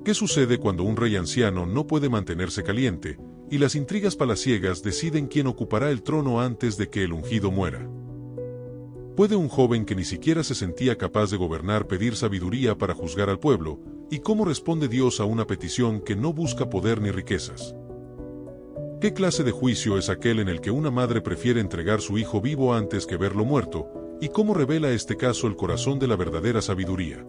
¿Qué sucede cuando un rey anciano no puede mantenerse caliente, y las intrigas palaciegas deciden quién ocupará el trono antes de que el ungido muera? ¿Puede un joven que ni siquiera se sentía capaz de gobernar pedir sabiduría para juzgar al pueblo? ¿Y cómo responde Dios a una petición que no busca poder ni riquezas? ¿Qué clase de juicio es aquel en el que una madre prefiere entregar su hijo vivo antes que verlo muerto? ¿Y cómo revela este caso el corazón de la verdadera sabiduría?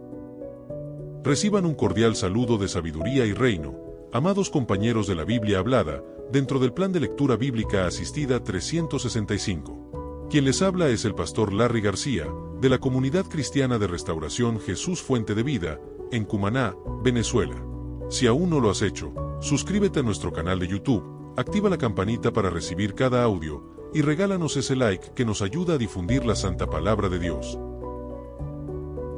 Reciban un cordial saludo de sabiduría y reino, amados compañeros de la Biblia hablada, dentro del plan de lectura bíblica asistida 365. Quien les habla es el pastor Larry García, de la Comunidad Cristiana de Restauración Jesús Fuente de Vida, en Cumaná, Venezuela. Si aún no lo has hecho, suscríbete a nuestro canal de YouTube, activa la campanita para recibir cada audio, y regálanos ese like que nos ayuda a difundir la santa palabra de Dios.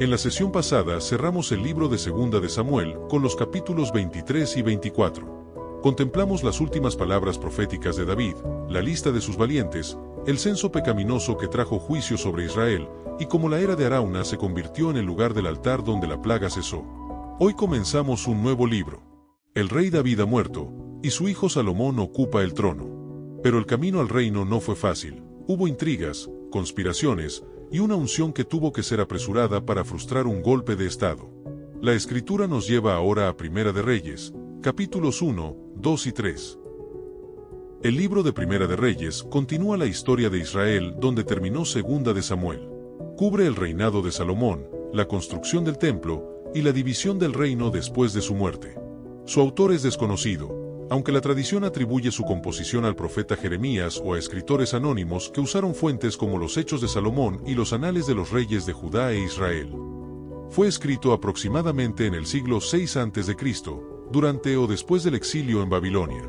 En la sesión pasada cerramos el libro de Segunda de Samuel con los capítulos 23 y 24. Contemplamos las últimas palabras proféticas de David, la lista de sus valientes, el censo pecaminoso que trajo juicio sobre Israel, y cómo la era de Arauna se convirtió en el lugar del altar donde la plaga cesó. Hoy comenzamos un nuevo libro. El rey David ha muerto, y su hijo Salomón ocupa el trono. Pero el camino al reino no fue fácil. Hubo intrigas, conspiraciones, y una unción que tuvo que ser apresurada para frustrar un golpe de estado. La escritura nos lleva ahora a Primera de Reyes, capítulos 1, 2 y 3. El libro de Primera de Reyes continúa la historia de Israel donde terminó Segunda de Samuel. Cubre el reinado de Salomón, la construcción del templo y la división del reino después de su muerte. Su autor es desconocido, aunque la tradición atribuye su composición al profeta Jeremías o a escritores anónimos que usaron fuentes como los Hechos de Salomón y los Anales de los Reyes de Judá e Israel. Fue escrito aproximadamente en el siglo VI a.C., durante o después del exilio en Babilonia.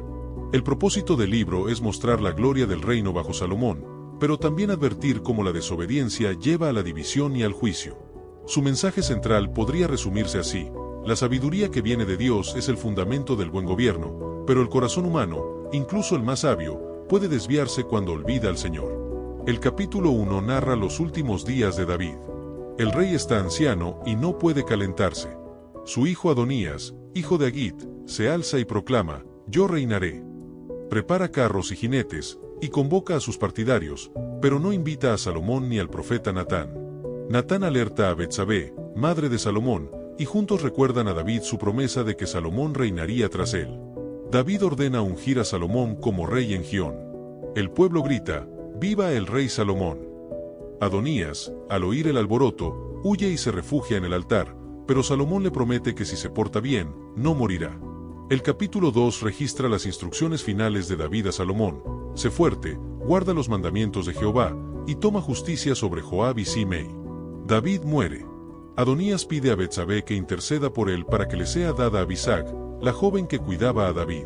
El propósito del libro es mostrar la gloria del reino bajo Salomón, pero también advertir cómo la desobediencia lleva a la división y al juicio. Su mensaje central podría resumirse así: la sabiduría que viene de Dios es el fundamento del buen gobierno, pero el corazón humano, incluso el más sabio, puede desviarse cuando olvida al Señor. El capítulo 1 narra los últimos días de David. El rey está anciano y no puede calentarse. Su hijo Adonías, hijo de Agit, se alza y proclama: «Yo reinaré». Prepara carros y jinetes, y convoca a sus partidarios, pero no invita a Salomón ni al profeta Natán. Natán alerta a Betsabé, madre de Salomón, y juntos recuerdan a David su promesa de que Salomón reinaría tras él. David ordena ungir a Salomón como rey en Gión. El pueblo grita: «¡Viva el rey Salomón!». Adonías, al oír el alboroto, huye y se refugia en el altar, pero Salomón le promete que si se porta bien, no morirá. El capítulo 2 registra las instrucciones finales de David a Salomón: «Sé fuerte, guarda los mandamientos de Jehová, y toma justicia sobre Joab y Simei». David muere. Adonías pide a Betsabé que interceda por él para que le sea dada a Abisag, la joven que cuidaba a David.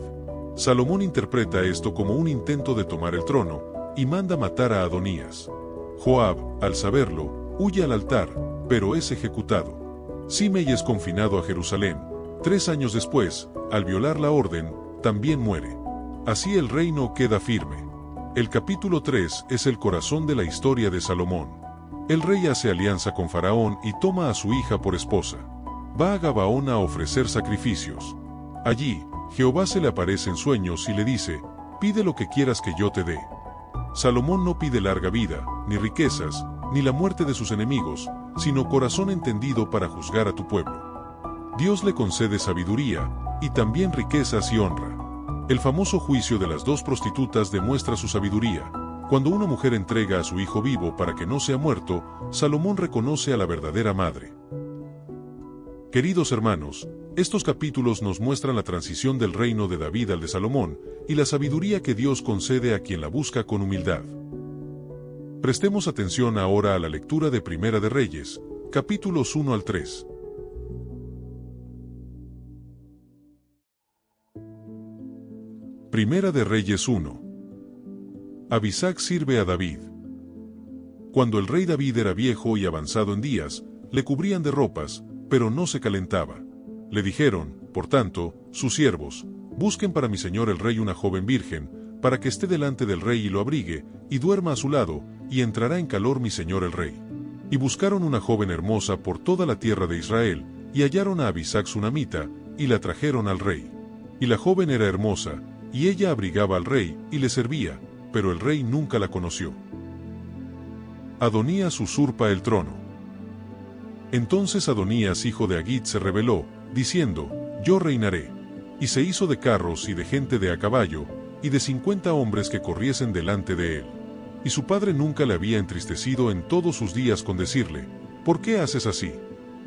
Salomón interpreta esto como un intento de tomar el trono, y manda matar a Adonías. Joab, al saberlo, huye al altar, pero es ejecutado. Simei es confinado a Jerusalén. 3 años después, al violar la orden, también muere. Así el reino queda firme. El capítulo 3 es el corazón de la historia de Salomón. El rey hace alianza con Faraón y toma a su hija por esposa. Va a Gabaón a ofrecer sacrificios. Allí, Jehová se le aparece en sueños y le dice: «Pide lo que quieras que yo te dé». Salomón no pide larga vida, ni riquezas, ni la muerte de sus enemigos, sino corazón entendido para juzgar a tu pueblo. Dios le concede sabiduría, y también riquezas y honra. El famoso juicio de las 2 prostitutas demuestra su sabiduría. Cuando una mujer entrega a su hijo vivo para que no sea muerto, Salomón reconoce a la verdadera madre. Queridos hermanos, estos capítulos nos muestran la transición del reino de David al de Salomón, y la sabiduría que Dios concede a quien la busca con humildad. Prestemos atención ahora a la lectura de Primera de Reyes, capítulos 1 al 3. Primera de Reyes 1. Abisag sirve a David. Cuando el rey David era viejo y avanzado en días, le cubrían de ropas, pero no se calentaba. Le dijeron, por tanto, sus siervos: «Busquen para mi señor el rey una joven virgen, para que esté delante del rey y lo abrigue, y duerma a su lado, y entrará en calor mi señor el rey». Y buscaron una joven hermosa por toda la tierra de Israel, y hallaron a Abisag sunamita, y la trajeron al rey. Y la joven era hermosa, y ella abrigaba al rey y le servía, pero el rey nunca la conoció. Adonías usurpa el trono. Entonces Adonías, hijo de Agit, se rebeló, diciendo: Yo reinaré. Y se hizo de carros y de gente de a caballo, y de 50 hombres que corriesen delante de él. Y su padre nunca le había entristecido en todos sus días con decirle: ¿Por qué haces así?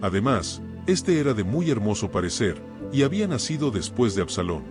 Además, este era de muy hermoso parecer, y había nacido después de Absalón.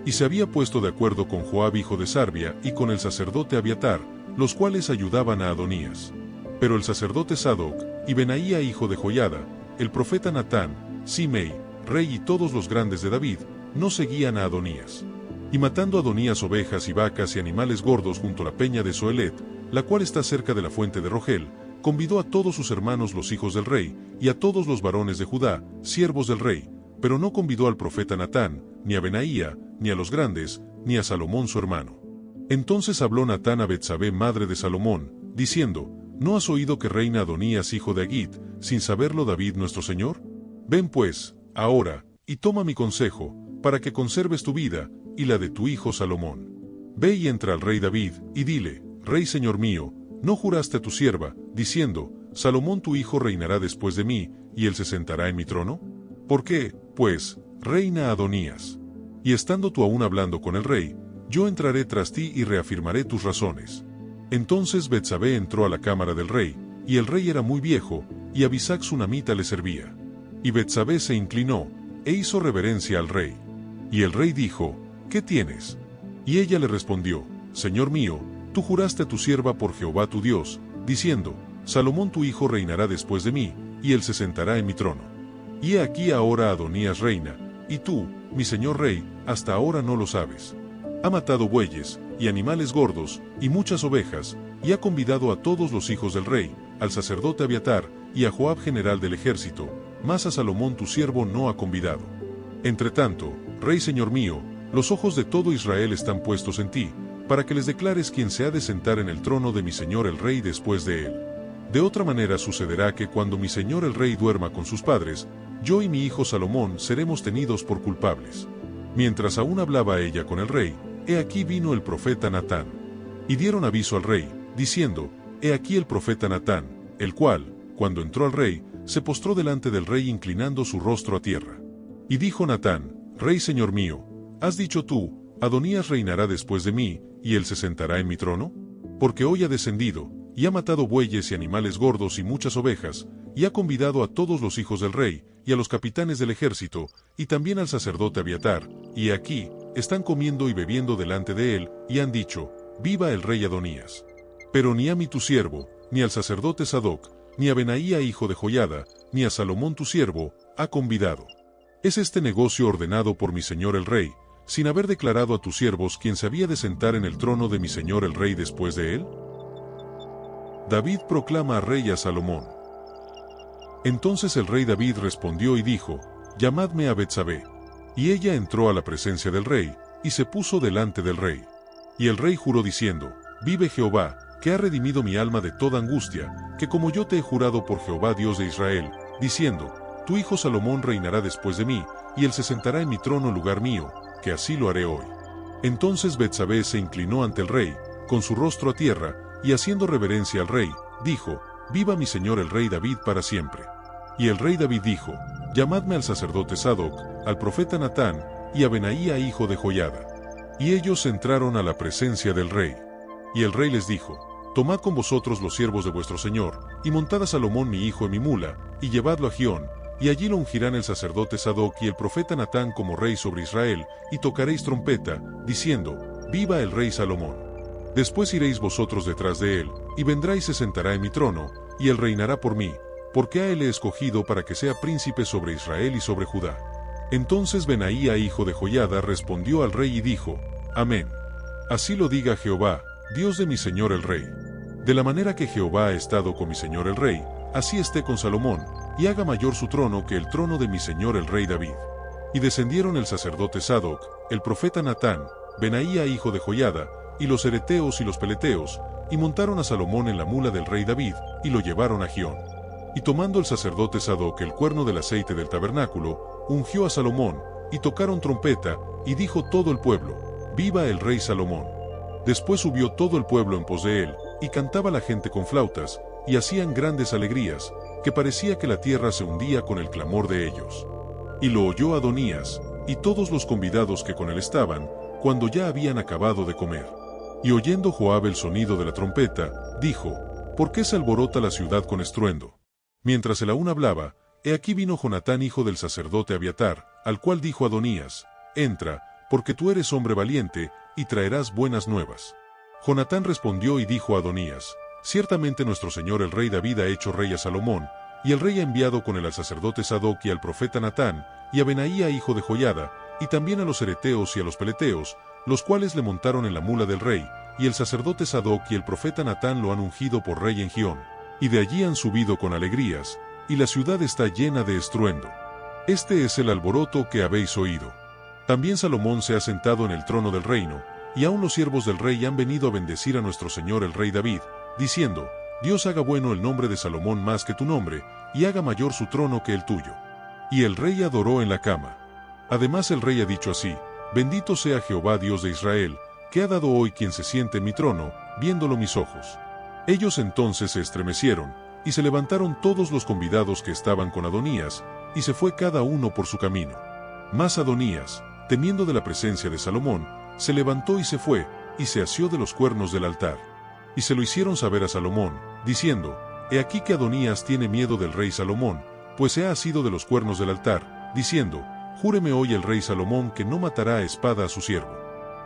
Y se había puesto de acuerdo con Joab, hijo de Sarvia, y con el sacerdote Abiatar, los cuales ayudaban a Adonías. Pero el sacerdote Sadoc, y Benaía, hijo de Joiada, el profeta Natán, Simei, rey, y todos los grandes de David, no seguían a Adonías. Y matando Adonías ovejas y vacas y animales gordos junto a la peña de Zoelet, la cual está cerca de la fuente de Rogel, convidó a todos sus hermanos los hijos del rey, y a todos los varones de Judá, siervos del rey, pero no convidó al profeta Natán, ni a Benaía, ni a los grandes, ni a Salomón su hermano. Entonces habló Natán a Betsabé, madre de Salomón, diciendo: ¿No has oído que reina Adonías, hijo de Agit, sin saberlo David nuestro señor? Ven pues, ahora, y toma mi consejo, para que conserves tu vida, y la de tu hijo Salomón. Ve y entra al rey David, y dile: Rey señor mío, ¿no juraste a tu sierva, diciendo: Salomón tu hijo reinará después de mí, y él se sentará en mi trono? ¿Por qué, pues, reina Adonías? Y estando tú aún hablando con el rey, yo entraré tras ti y reafirmaré tus razones. Entonces Betsabé entró a la cámara del rey, y el rey era muy viejo, y Abisac sunamita le servía. Y Betsabé se inclinó, e hizo reverencia al rey. Y el rey dijo: ¿Qué tienes? Y ella le respondió: Señor mío, tú juraste a tu sierva por Jehová tu Dios, diciendo: Salomón tu hijo reinará después de mí, y él se sentará en mi trono. Y he aquí ahora Adonías reina, y tú, mi señor rey, hasta ahora no lo sabes. Ha matado bueyes, y animales gordos, y muchas ovejas, y ha convidado a todos los hijos del rey, al sacerdote Abiatar, y a Joab general del ejército, mas a Salomón tu siervo no ha convidado. Entretanto, rey señor mío, los ojos de todo Israel están puestos en ti, para que les declares quién se ha de sentar en el trono de mi señor el rey después de él. De otra manera sucederá que cuando mi señor el rey duerma con sus padres, yo y mi hijo Salomón seremos tenidos por culpables. Mientras aún hablaba ella con el rey, he aquí vino el profeta Natán. Y dieron aviso al rey, diciendo: He aquí el profeta Natán, el cual, cuando entró al rey, se postró delante del rey inclinando su rostro a tierra. Y dijo Natán: Rey señor mío, ¿has dicho tú: Adonías reinará después de mí, y él se sentará en mi trono? Porque hoy ha descendido, y ha matado bueyes y animales gordos y muchas ovejas, y ha convidado a todos los hijos del rey, y a los capitanes del ejército, y también al sacerdote Abiatar, y aquí, están comiendo y bebiendo delante de él, y han dicho: Viva el rey Adonías. Pero ni a mí tu siervo, ni al sacerdote Sadoc, ni a Benaía hijo de Joiada, ni a Salomón tu siervo, ha convidado. ¿Es este negocio ordenado por mi señor el rey, sin haber declarado a tus siervos quién se había de sentar en el trono de mi señor el rey después de él? David proclama a rey a Salomón. Entonces el rey David respondió y dijo: Llamadme a Betsabé. Y ella entró a la presencia del rey, y se puso delante del rey. Y el rey juró diciendo: Vive Jehová, que ha redimido mi alma de toda angustia, que como yo te he jurado por Jehová Dios de Israel, diciendo: Tu hijo Salomón reinará después de mí, y él se sentará en mi trono en lugar mío, que así lo haré hoy. Entonces Betsabé se inclinó ante el rey, con su rostro a tierra, y haciendo reverencia al rey, dijo: Viva mi señor el rey David para siempre. Y el rey David dijo: Llamadme al sacerdote Sadoc, al profeta Natán, y a Benaía hijo de Joiada. Y ellos entraron a la presencia del rey. Y el rey les dijo: Tomad con vosotros los siervos de vuestro señor, y montad a Salomón mi hijo en mi mula, y llevadlo a Gión, y allí lo ungirán el sacerdote Sadoc y el profeta Natán como rey sobre Israel, y tocaréis trompeta, diciendo: Viva el rey Salomón. Después iréis vosotros detrás de él, y vendrá y se sentará en mi trono, y él reinará por mí, porque a él he escogido para que sea príncipe sobre Israel y sobre Judá. Entonces Benaía hijo de Joiada respondió al rey y dijo: Amén. Así lo diga Jehová, Dios de mi señor el rey. De la manera que Jehová ha estado con mi señor el rey, así esté con Salomón, y haga mayor su trono que el trono de mi señor el rey David. Y descendieron el sacerdote Sadoc, el profeta Natán, Benaía hijo de Joiada, y los ereteos y los peleteos, y montaron a Salomón en la mula del rey David, y lo llevaron a Gión. Y tomando el sacerdote Sadoc el cuerno del aceite del tabernáculo, ungió a Salomón, y tocaron trompeta, y dijo todo el pueblo: ¡Viva el rey Salomón! Después subió todo el pueblo en pos de él, y cantaba la gente con flautas, y hacían grandes alegrías, que parecía que la tierra se hundía con el clamor de ellos. Y lo oyó Adonías, y todos los convidados que con él estaban, cuando ya habían acabado de comer. Y oyendo Joab el sonido de la trompeta, dijo: ¿Por qué se alborota la ciudad con estruendo? Mientras él aún hablaba, he aquí vino Jonatán hijo del sacerdote Abiatar, al cual dijo Adonías: Entra, porque tú eres hombre valiente, y traerás buenas nuevas. Jonatán respondió y dijo a Adonías: Ciertamente nuestro señor el rey David ha hecho rey a Salomón, y el rey ha enviado con él al sacerdote Sadoc y al profeta Natán, y a Benaía hijo de Joiada, y también a los ereteos y a los peleteos, los cuales le montaron en la mula del rey, y el sacerdote Sadoc y el profeta Natán lo han ungido por rey en Gión, y de allí han subido con alegrías, y la ciudad está llena de estruendo. Este es el alboroto que habéis oído. También Salomón se ha sentado en el trono del reino, y aun los siervos del rey han venido a bendecir a nuestro señor el rey David, diciendo: Dios haga bueno el nombre de Salomón más que tu nombre, y haga mayor su trono que el tuyo. Y el rey adoró en la cama. Además el rey ha dicho así: Bendito sea Jehová Dios de Israel, que ha dado hoy quien se siente en mi trono, viéndolo mis ojos. Ellos entonces se estremecieron, y se levantaron todos los convidados que estaban con Adonías, y se fue cada uno por su camino. Mas Adonías, temiendo de la presencia de Salomón, se levantó y se fue, y se asió de los cuernos del altar. Y se lo hicieron saber a Salomón, diciendo: He aquí que Adonías tiene miedo del rey Salomón, pues se ha asido de los cuernos del altar, diciendo: Júreme hoy el rey Salomón que no matará a espada a su siervo.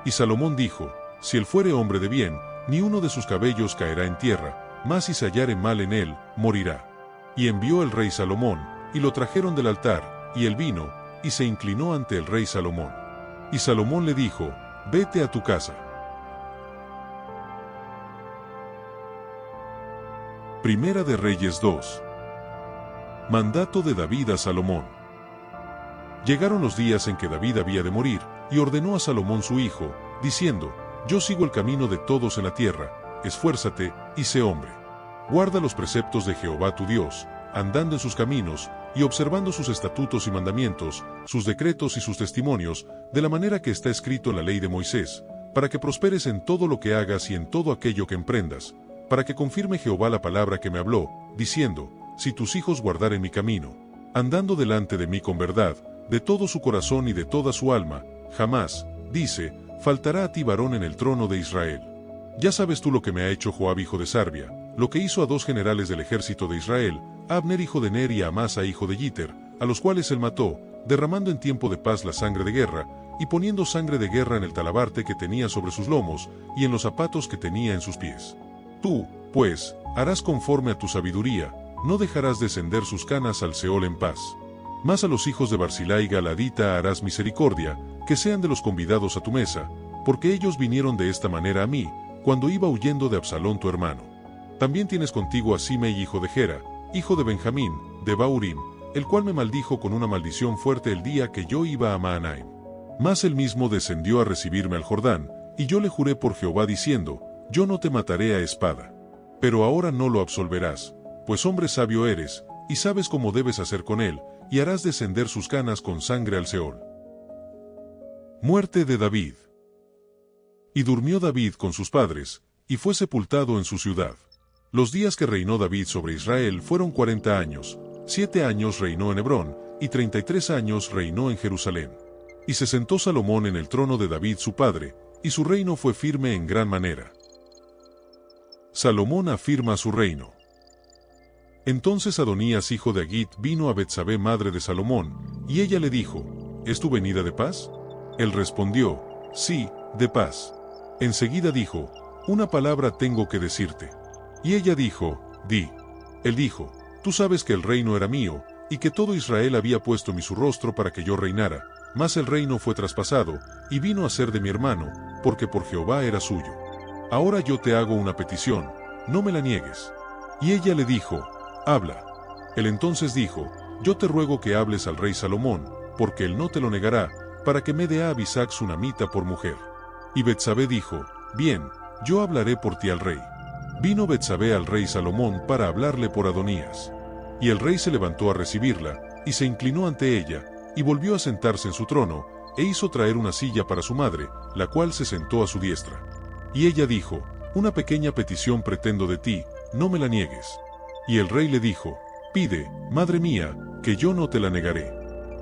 Y Salomón dijo: Si él fuere hombre de bien, ni uno de sus cabellos caerá en tierra, mas si se hallare mal en él, morirá. Y envió el rey Salomón, y lo trajeron del altar, y él vino, y se inclinó ante el rey Salomón. Y Salomón le dijo: Vete a tu casa. Primera de Reyes 2. Mandato de David a Salomón. Llegaron los días en que David había de morir, y ordenó a Salomón su hijo, diciendo: Yo sigo el camino de todos en la tierra, esfuérzate, y sé hombre. Guarda los preceptos de Jehová tu Dios, andando en sus caminos, y observando sus estatutos y mandamientos, sus decretos y sus testimonios, de la manera que está escrito en la ley de Moisés, para que prosperes en todo lo que hagas y en todo aquello que emprendas, para que confirme Jehová la palabra que me habló, diciendo: Si tus hijos guardaren mi camino, andando delante de mí con verdad, de todo su corazón y de toda su alma, jamás, dice, faltará a ti varón en el trono de Israel. Ya sabes tú lo que me ha hecho Joab hijo de Sarbia, lo que hizo a dos generales del ejército de Israel, a Abner hijo de Ner y a Amasa hijo de Yiter, a los cuales él mató, derramando en tiempo de paz la sangre de guerra, y poniendo sangre de guerra en el talabarte que tenía sobre sus lomos, y en los zapatos que tenía en sus pies. Tú, pues, harás conforme a tu sabiduría, no dejarás descender sus canas al Seol en paz. Mas a los hijos de Barzilai Galadita harás misericordia, que sean de los convidados a tu mesa, porque ellos vinieron de esta manera a mí, cuando iba huyendo de Absalón tu hermano. También tienes contigo a Simei hijo de Gera, hijo de Benjamín, de Baurim, el cual me maldijo con una maldición fuerte el día que yo iba a Mahanaim. Mas él mismo descendió a recibirme al Jordán, y yo le juré por Jehová diciendo: Yo no te mataré a espada. Pero ahora no lo absolverás, pues hombre sabio eres, y sabes cómo debes hacer con él, y harás descender sus canas con sangre al Seol. Muerte de David. Y durmió David con sus padres, y fue sepultado en su ciudad. Los días que reinó David sobre Israel fueron 40 años, 7 años reinó en Hebrón, y 33 años reinó en Jerusalén. Y se sentó Salomón en el trono de David su padre, y su reino fue firme en gran manera. Salomón afirma su reino. Entonces Adonías hijo de Agit vino a Betsabé madre de Salomón, y ella le dijo: ¿Es tu venida de paz? Él respondió: Sí, de paz. Enseguida dijo: Una palabra tengo que decirte. Y ella dijo: Di. Él dijo: Tú sabes que el reino era mío, y que todo Israel había puesto mi su rostro para que yo reinara, mas el reino fue traspasado, y vino a ser de mi hermano, porque por Jehová era suyo. Ahora yo te hago una petición, no me la niegues. Y ella le dijo: Habla. Él entonces dijo: Yo te ruego que hables al rey Salomón, porque él no te lo negará, para que me dé a Abisac sunamita por mujer. Y Betsabé dijo: Bien, yo hablaré por ti al rey. Vino Betsabé al rey Salomón para hablarle por Adonías. Y el rey se levantó a recibirla, y se inclinó ante ella, y volvió a sentarse en su trono, e hizo traer una silla para su madre, la cual se sentó a su diestra. Y ella dijo: una pequeña petición pretendo de ti, no me la niegues. Y el rey le dijo: pide, madre mía, que yo no te la negaré.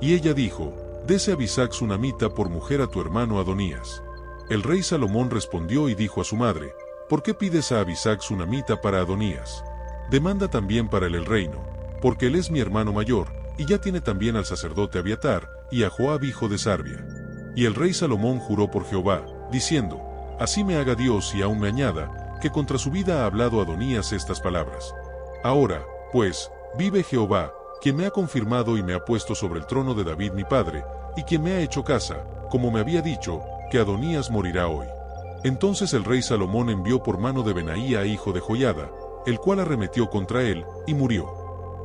Y ella dijo: dese a Abisag sunamita por mujer a tu hermano Adonías. El rey Salomón respondió y dijo a su madre: ¿por qué pides a Abisag sunamita para Adonías? Demanda también para él el reino, porque él es mi hermano mayor, y ya tiene también al sacerdote Abiatar, y a Joab hijo de Sarvia. Y el rey Salomón juró por Jehová, diciendo: así me haga Dios y aún me añada, que contra su vida ha hablado Adonías estas palabras. Ahora, pues, vive Jehová, quien me ha confirmado y me ha puesto sobre el trono de David mi padre, y quien me ha hecho casa, como me había dicho, que Adonías morirá hoy. Entonces el rey Salomón envió por mano de Benaía hijo de Joiada, el cual arremetió contra él, y murió.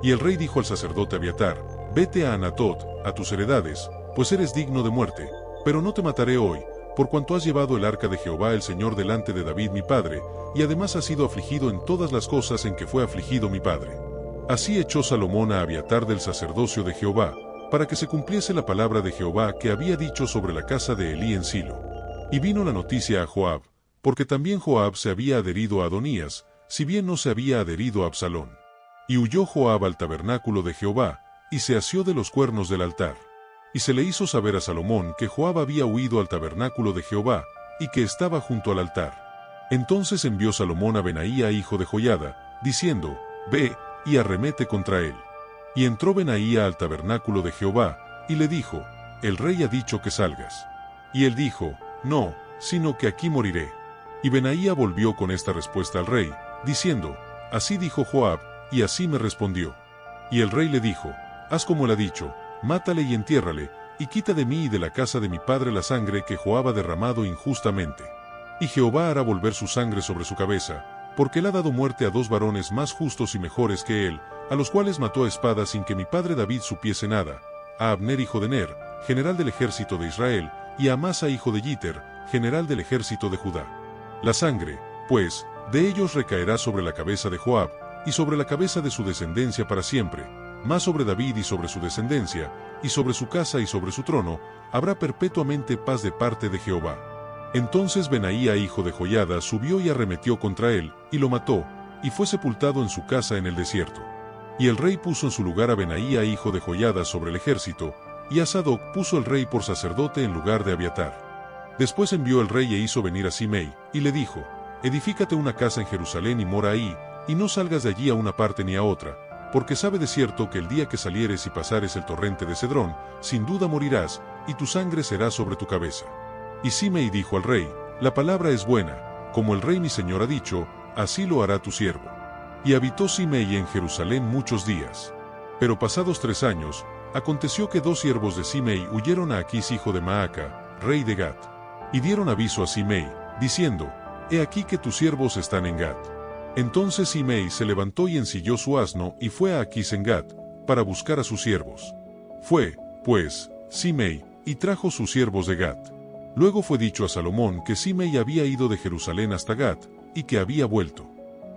Y el rey dijo al sacerdote Abiatar: vete a Anatot, a tus heredades, pues eres digno de muerte, pero no te mataré hoy, por cuanto has llevado el arca de Jehová el Señor delante de David mi padre, y además has sido afligido en todas las cosas en que fue afligido mi padre. Así echó Salomón a Abiatar del sacerdocio de Jehová, para que se cumpliese la palabra de Jehová que había dicho sobre la casa de Elí en Silo. Y vino la noticia a Joab, porque también Joab se había adherido a Adonías, si bien no se había adherido a Absalón. Y huyó Joab al tabernáculo de Jehová, y se asió de los cuernos del altar. Y se le hizo saber a Salomón que Joab había huido al tabernáculo de Jehová, y que estaba junto al altar. Entonces envió Salomón a Benaía hijo de Joiada, diciendo: ve, y arremete contra él. Y entró Benaía al tabernáculo de Jehová, y le dijo: el rey ha dicho que salgas. Y él dijo: no, sino que aquí moriré. Y Benaía volvió con esta respuesta al rey, diciendo: así dijo Joab, y así me respondió. Y el rey le dijo: haz como él ha dicho, mátale y entiérrale, y quita de mí y de la casa de mi padre la sangre que Joab ha derramado injustamente. Y Jehová hará volver su sangre sobre su cabeza, porque él ha dado muerte a dos varones más justos y mejores que él, a los cuales mató a espada sin que mi padre David supiese nada, a Abner hijo de Ner, general del ejército de Israel, y a Amasa hijo de Giter, general del ejército de Judá. La sangre, pues, de ellos recaerá sobre la cabeza de Joab, y sobre la cabeza de su descendencia para siempre, más sobre David y sobre su descendencia, y sobre su casa y sobre su trono, habrá perpetuamente paz de parte de Jehová. Entonces Benaía hijo de Joiada subió y arremetió contra él, y lo mató, y fue sepultado en su casa en el desierto. Y el rey puso en su lugar a Benaía hijo de Joiada sobre el ejército, y a Sadoc puso el rey por sacerdote en lugar de Abiatar. Después envió el rey e hizo venir a Simei, y le dijo: edifícate una casa en Jerusalén y mora ahí, y no salgas de allí a una parte ni a otra, porque sabe de cierto que el día que salieres y pasares el torrente de Cedrón, sin duda morirás, y tu sangre será sobre tu cabeza. Y Simei dijo al rey: la palabra es buena, como el rey mi señor ha dicho, así lo hará tu siervo. Y habitó Simei en Jerusalén muchos días. Pero pasados 3 años, aconteció que 2 siervos de Simei huyeron a Aquís hijo de Maaca, rey de Gat. Y dieron aviso a Simei, diciendo: he aquí que tus siervos están en Gat. Entonces Simei se levantó y ensilló su asno y fue a Aquís en Gat, para buscar a sus siervos. Fue, pues, Simei, y trajo sus siervos de Gat. Luego fue dicho a Salomón que Simei había ido de Jerusalén hasta Gat, y que había vuelto.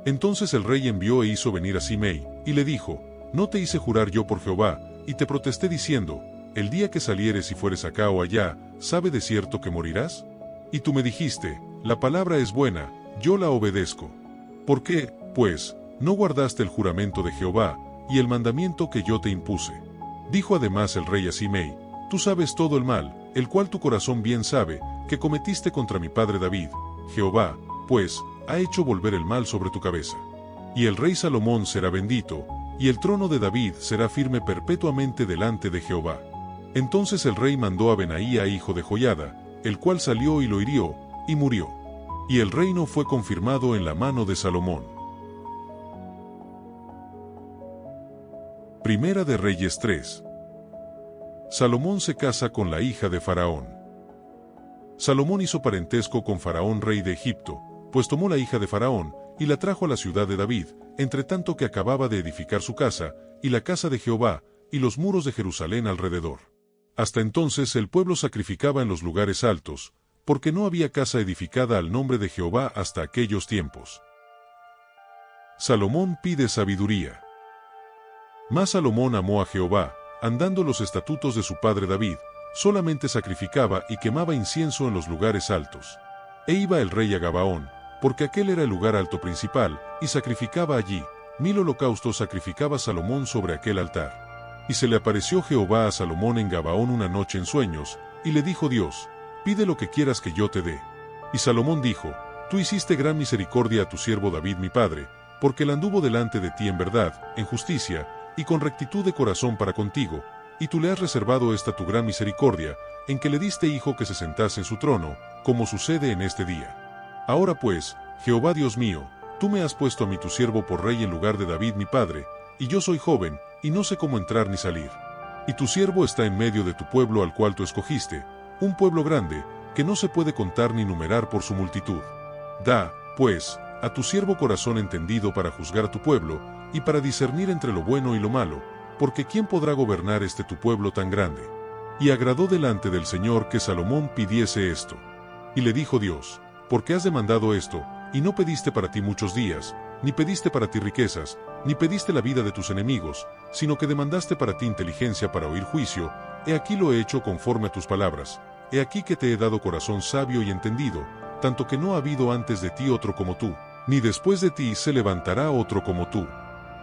Entonces el rey envió e hizo venir a Simei, y le dijo: ¿no te hice jurar yo por Jehová, y te protesté diciendo: el día que salieres y fueres acá o allá, ¿sabe de cierto que morirás? Y tú me dijiste: la palabra es buena, yo la obedezco. ¿Por qué, pues, no guardaste el juramento de Jehová, y el mandamiento que yo te impuse? Dijo además el rey a Simei: tú sabes todo el mal, el cual tu corazón bien sabe, que cometiste contra mi padre David. Jehová, pues, ha hecho volver el mal sobre tu cabeza. Y el rey Salomón será bendito, y el trono de David será firme perpetuamente delante de Jehová. Entonces el rey mandó a Benaía hijo de Joiada, el cual salió y lo hirió, y murió. Y el reino fue confirmado en la mano de Salomón. Primera de Reyes 3. Salomón se casa con la hija de Faraón. Salomón hizo parentesco con Faraón rey de Egipto, pues tomó la hija de Faraón, y la trajo a la ciudad de David, entre tanto que acababa de edificar su casa, y la casa de Jehová, y los muros de Jerusalén alrededor. Hasta entonces el pueblo sacrificaba en los lugares altos, porque no había casa edificada al nombre de Jehová hasta aquellos tiempos. Salomón pide sabiduría. Mas Salomón amó a Jehová, andando los estatutos de su padre David, solamente sacrificaba y quemaba incienso en los lugares altos. E iba el rey a Gabaón, porque aquel era el lugar alto principal, y sacrificaba allí. 1000 holocaustos sacrificaba Salomón sobre aquel altar. Y se le apareció Jehová a Salomón en Gabaón una noche en sueños, y le dijo Dios: pide lo que quieras que yo te dé. Y Salomón dijo: tú hiciste gran misericordia a tu siervo David mi padre, porque él anduvo delante de ti en verdad, en justicia, y con rectitud de corazón para contigo, y tú le has reservado esta tu gran misericordia, en que le diste hijo que se sentase en su trono, como sucede en este día. Ahora pues, Jehová Dios mío, tú me has puesto a mí tu siervo por rey en lugar de David mi padre, y yo soy joven, y no sé cómo entrar ni salir. Y tu siervo está en medio de tu pueblo al cual tú escogiste, un pueblo grande, que no se puede contar ni numerar por su multitud. Da, pues, a tu siervo corazón entendido para juzgar a tu pueblo, y para discernir entre lo bueno y lo malo, porque ¿quién podrá gobernar este tu pueblo tan grande? Y agradó delante del Señor que Salomón pidiese esto. Y le dijo Dios: ¿por qué has demandado esto, y no pediste para ti muchos días, ni pediste para ti riquezas, ni pediste la vida de tus enemigos, sino que demandaste para ti inteligencia para oír juicio? He aquí lo he hecho conforme a tus palabras. He aquí que te he dado corazón sabio y entendido, tanto que no ha habido antes de ti otro como tú, ni después de ti se levantará otro como tú.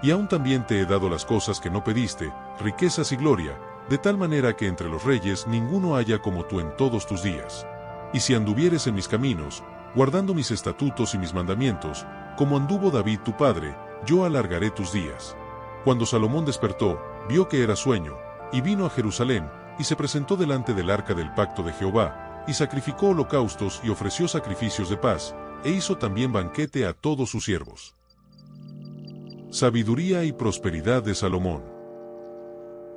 Y aún también te he dado las cosas que no pediste, riquezas y gloria, de tal manera que entre los reyes ninguno haya como tú en todos tus días. Y si anduvieres en mis caminos, guardando mis estatutos y mis mandamientos, como anduvo David tu padre, yo alargaré tus días. Cuando Salomón despertó, vio que era sueño, y vino a Jerusalén, y se presentó delante del arca del pacto de Jehová, y sacrificó holocaustos y ofreció sacrificios de paz, e hizo también banquete a todos sus siervos. Sabiduría y prosperidad de Salomón.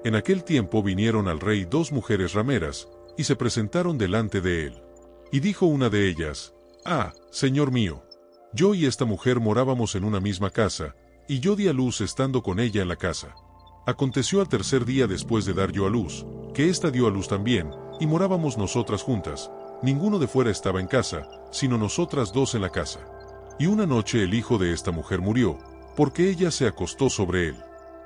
En aquel tiempo vinieron al rey 2 mujeres rameras, y se presentaron delante de él. Y dijo una de ellas: ah, señor mío, yo y esta mujer morábamos en una misma casa, y yo di a luz estando con ella en la casa. Aconteció al tercer día después de dar yo a luz, que ésta dio a luz también, y morábamos nosotras juntas. Ninguno de fuera estaba en casa, sino nosotras 2 en la casa. Y una noche el hijo de esta mujer murió, porque ella se acostó sobre él.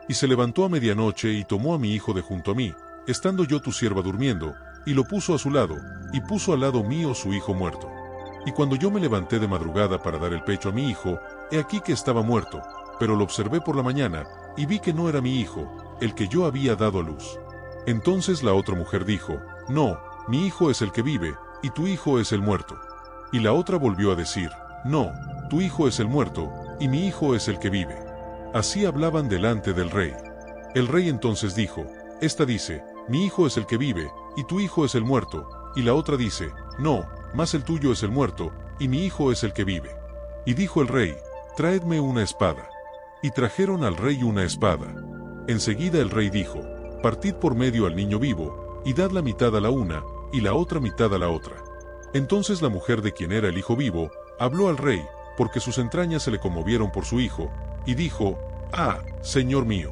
Y se levantó a medianoche y tomó a mi hijo de junto a mí, estando yo tu sierva durmiendo, y lo puso a su lado, y puso al lado mío su hijo muerto. Y cuando yo me levanté de madrugada para dar el pecho a mi hijo, he aquí que estaba muerto, pero lo observé por la mañana, y vi que no era mi hijo, el que yo había dado a luz. Entonces la otra mujer dijo: no, mi hijo es el que vive, y tu hijo es el muerto. Y la otra volvió a decir: no, tu hijo es el muerto, y mi hijo es el que vive. Así hablaban delante del rey. El rey entonces dijo: esta dice: mi hijo es el que vive, y tu hijo es el muerto. Y la otra dice: no, mas el tuyo es el muerto, y mi hijo es el que vive. Y dijo el rey: traedme una espada. Y trajeron al rey una espada. Enseguida el rey dijo: partid por medio al niño vivo, y dad la mitad a la una, y la otra mitad a la otra. Entonces la mujer de quien era el hijo vivo, habló al rey, porque sus entrañas se le conmovieron por su hijo, y dijo: ah, señor mío,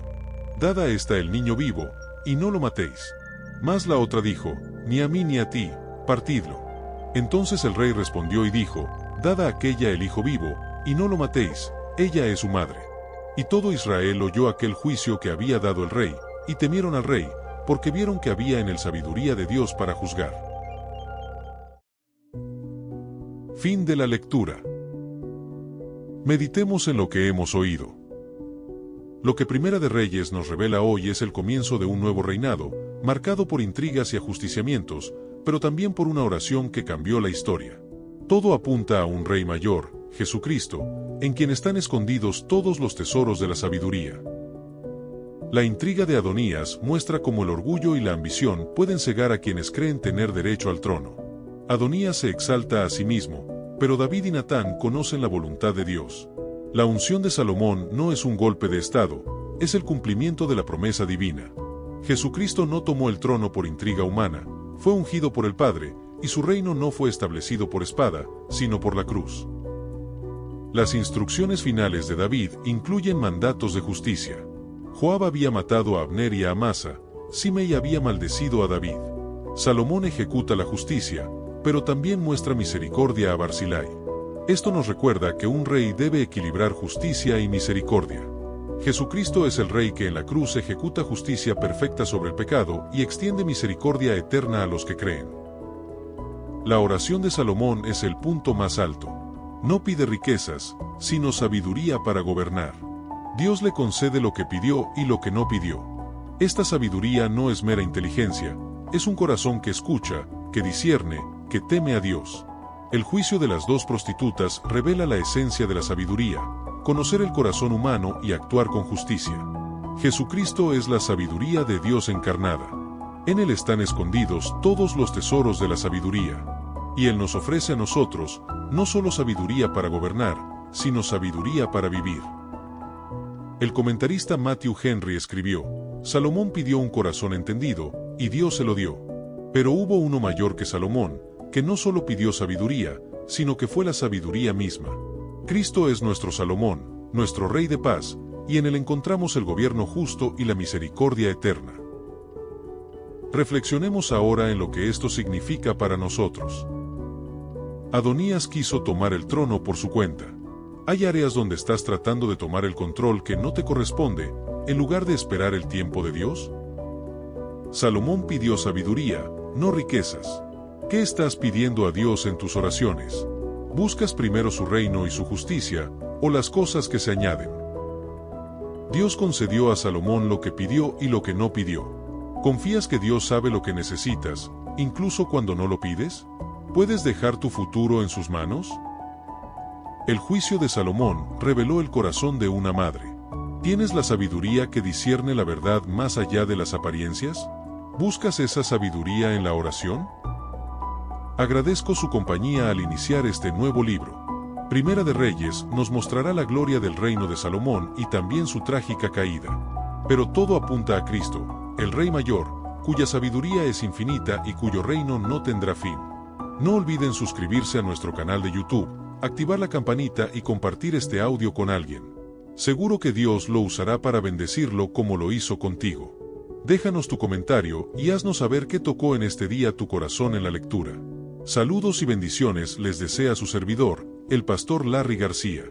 dad a esta el niño vivo, y no lo matéis. Mas la otra dijo: ni a mí ni a ti, partidlo. Entonces el rey respondió y dijo: dad a aquella el hijo vivo, y no lo matéis, ella es su madre. Y todo Israel oyó aquel juicio que había dado el rey, y temieron al rey, porque vieron que había en él sabiduría de Dios para juzgar. Fin de la lectura. Meditemos en lo que hemos oído. Lo que Primera de Reyes nos revela hoy es el comienzo de un nuevo reinado, marcado por intrigas y ajusticiamientos, pero también por una oración que cambió la historia. Todo apunta a un rey mayor, Jesucristo, en quien están escondidos todos los tesoros de la sabiduría. La intriga de Adonías muestra cómo el orgullo y la ambición pueden cegar a quienes creen tener derecho al trono. Adonías se exalta a sí mismo, pero David y Natán conocen la voluntad de Dios. La unción de Salomón no es un golpe de estado, es el cumplimiento de la promesa divina. Jesucristo no tomó el trono por intriga humana, fue ungido por el Padre, y su reino no fue establecido por espada, sino por la cruz. Las instrucciones finales de David incluyen mandatos de justicia. Joab había matado a Abner y a Amasa, Simei había maldecido a David. Salomón ejecuta la justicia, pero también muestra misericordia a Barzillai. Esto nos recuerda que un rey debe equilibrar justicia y misericordia. Jesucristo es el Rey que en la cruz ejecuta justicia perfecta sobre el pecado y extiende misericordia eterna a los que creen. La oración de Salomón es el punto más alto. No pide riquezas, sino sabiduría para gobernar. Dios le concede lo que pidió y lo que no pidió. Esta sabiduría no es mera inteligencia, es un corazón que escucha, que discierne, que teme a Dios. El juicio de las dos prostitutas revela la esencia de la sabiduría, conocer el corazón humano y actuar con justicia. Jesucristo es la sabiduría de Dios encarnada. En Él están escondidos todos los tesoros de la sabiduría. Y Él nos ofrece a nosotros, no solo sabiduría para gobernar, sino sabiduría para vivir. El comentarista Matthew Henry escribió: Salomón pidió un corazón entendido, y Dios se lo dio. Pero hubo uno mayor que Salomón, que no solo pidió sabiduría, sino que fue la sabiduría misma. Cristo es nuestro Salomón, nuestro Rey de paz, y en Él encontramos el gobierno justo y la misericordia eterna. Reflexionemos ahora en lo que esto significa para nosotros. Adonías quiso tomar el trono por su cuenta. Hay áreas donde estás tratando de tomar el control que no te corresponde, en lugar de esperar el tiempo de Dios. Salomón pidió sabiduría, no riquezas. ¿Qué estás pidiendo a Dios en tus oraciones? ¿Buscas primero su reino y su justicia, o las cosas que se añaden? Dios concedió a Salomón lo que pidió y lo que no pidió. ¿Confías que Dios sabe lo que necesitas, incluso cuando no lo pides? ¿Puedes dejar tu futuro en sus manos? El juicio de Salomón reveló el corazón de una madre. ¿Tienes la sabiduría que discierne la verdad más allá de las apariencias? ¿Buscas esa sabiduría en la oración? Agradezco su compañía al iniciar este nuevo libro. Primera de Reyes nos mostrará la gloria del reino de Salomón y también su trágica caída. Pero todo apunta a Cristo, el Rey Mayor, cuya sabiduría es infinita y cuyo reino no tendrá fin. No olviden suscribirse a nuestro canal de YouTube, activar la campanita y compartir este audio con alguien. Seguro que Dios lo usará para bendecirlo como lo hizo contigo. Déjanos tu comentario y haznos saber qué tocó en este día tu corazón en la lectura. Saludos y bendiciones les desea su servidor, el pastor Larry García.